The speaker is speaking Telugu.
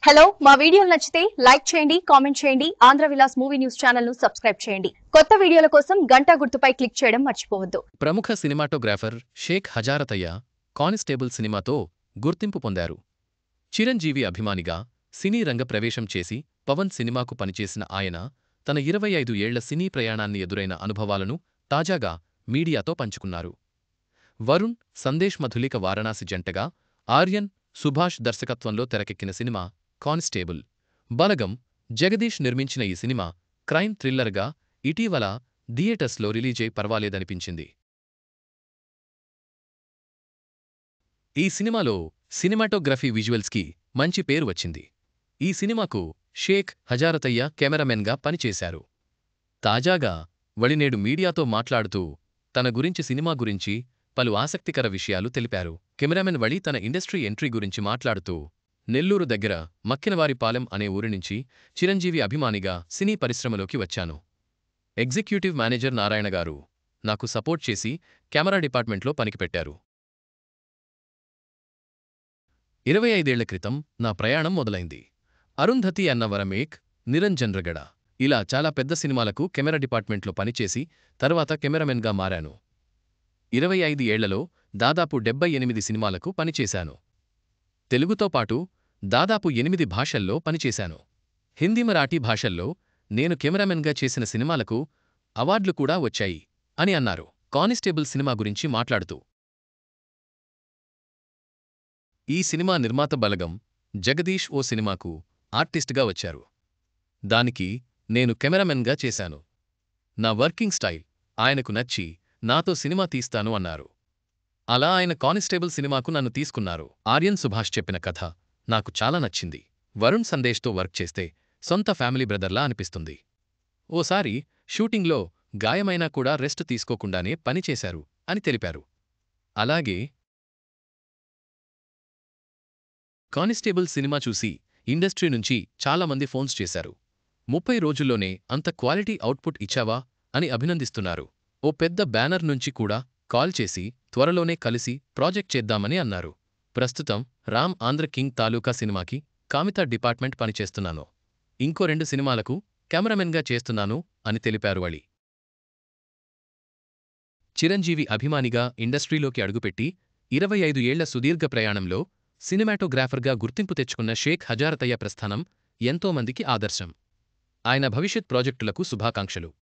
హలో మా వీడియోలు నచ్చితే లైక్ చేయండి కామెంట్ చేయండి Andhra Vilas movie news channel ను సబ్స్క్రైబ్ చేయండి కొత్త వీడియోల కోసం గంట గుర్తుపై క్లిక్ చేయడం మర్చిపోవద్దు ప్రముఖ సినిమాటోగ్రాఫర్ షేక్ హజారతయ్య కానిస్టేబుల్ సినిమాతో గుర్తింపు పొందారు. చిరంజీవి అభిమానిగా సినీ రంగ ప్రవేశం చేసి పవన్ సినిమాకు పనిచేసిన ఆయన తన 25 ఏళ్ల సినీ ప్రయాణాన్ని ఎదురైన అనుభవాలను తాజాగా మీడియాతో పంచుకున్నారు. వరుణ్ సందేశ్ మధులిక వారణాసి జంటగా ఆర్యన్ సుభాష్ దర్శకత్వంలో తెరకెక్కిన సినిమా కానిస్టేబుల్. బలగం జగదీష్ నిర్మించిన ఈ సినిమా క్రైమ్ థ్రిల్లర్గా ఇటీవల థియేటర్స్లో రిలీజై పర్వాలేదనిపించింది. ఈ సినిమాలో సినిమాటోగ్రఫీ విజువల్స్కి మంచి పేరు వచ్చింది. ఈ సినిమాకు షేక్ హజారతయ్య కెమెరామెన్గా పనిచేశారు. తాజాగా వళినేడు మీడియాతో మాట్లాడుతూ తన గురించి సినిమా గురించి పలు ఆసక్తికర విషయాలు తెలిపారు. కెమెరామెన్ వళి తన ఇండస్ట్రీ ఎంట్రీ గురించి మాట్లాడుతూ నెల్లూరు దగ్గర మక్కినవారిపాలెం అనే ఊరి నుంచి చిరంజీవి అభిమానిగా సినీ పరిశ్రమలోకి వచ్చాను. ఎగ్జిక్యూటివ్ మేనేజర్ నారాయణ గారు నాకు సపోర్ట్ చేసి కెమెరా డిపార్ట్మెంట్లో పనికి పెట్టారు. 25 ఏళ్ల క్రితం నా ప్రయాణం మొదలైంది. అరుంధతి అన్న వరమేక్, నిరంజన్ రగడ ఇలా చాలా పెద్ద సినిమాలకు కెమెరా డిపార్ట్మెంట్లో పనిచేసి తర్వాత కెమెరామెన్గా మారాను. 25 ఏళ్లలో దాదాపు 78 సినిమాలకు పనిచేశాను. తెలుగుతో పాటు దాదాపు 8 భాషల్లో పనిచేశాను. హిందీ మరాఠీ భాషల్లో నేను కెమెరామెన్గా చేసిన సినిమాలకు అవార్డులు కూడా వచ్చాయి అని అన్నారు. కానిస్టేబుల్ సినిమా గురించి మాట్లాడుతూ ఈ సినిమా నిర్మాత బలగం జగదీష్ ఓ సినిమాకు ఆర్టిస్ట్గా వచ్చారు. దానికి నేను కెమెరామెన్గా చేశాను. నా వర్కింగ్ స్టైల్ ఆయనకు నచ్చి నాతో సినిమా తీస్తాను అన్నారు. అలా ఆయన కానిస్టేబుల్ సినిమాకు నన్ను తీసుకున్నారు. ఆర్యన్ సుభాష్ చెప్పిన కథ నాకు చాలా నచ్చింది. వరుణ్ సందేశ్తో వర్క్ చేస్తే సొంత ఫ్యామిలీ బ్రదర్లా అనిపిస్తుంది. ఓసారి షూటింగ్లో గాయమైనా కూడా రెస్ట్ తీసుకోకుండానే పనిచేశారు అని తెలిపారు. అలాగే కానిస్టేబుల్ సినిమా చూసి ఇండస్ట్రీ నుంచి చాలామంది ఫోన్స్ చేశారు. 30 రోజుల్లోనే అంత క్వాలిటీ అవుట్పుట్ ఇచ్చావా అని అభినందిస్తున్నారు. ఓ పెద్ద బ్యానర్ నుంచి కూడా కాల్ చేసి త్వరలోనే కలిసి ప్రాజెక్ట్ చేద్దామని అన్నారు. ప్రస్తుతం రామ్ ఆంధ్ర కింగ్ తాలూకా సినిమాకి కామితా డిపార్ట్మెంట్ పనిచేస్తున్నాను. ఇంకో 2 సినిమాలకు కెమెరామెన్గా చేస్తున్నాను అని తెలిపారు వళి. చిరంజీవి అభిమానిగా ఇండస్ట్రీలోకి అడుగుపెట్టి 25 ఏళ్ల సుదీర్ఘ ప్రయాణంలో సినిమాటోగ్రాఫర్గా గుర్తింపు తెచ్చుకున్న షేక్ హజారతయ్య ప్రస్థానం ఎంతోమందికి ఆదర్శం. ఆయన భవిష్యత్ ప్రాజెక్టులకు శుభాకాంక్షలు.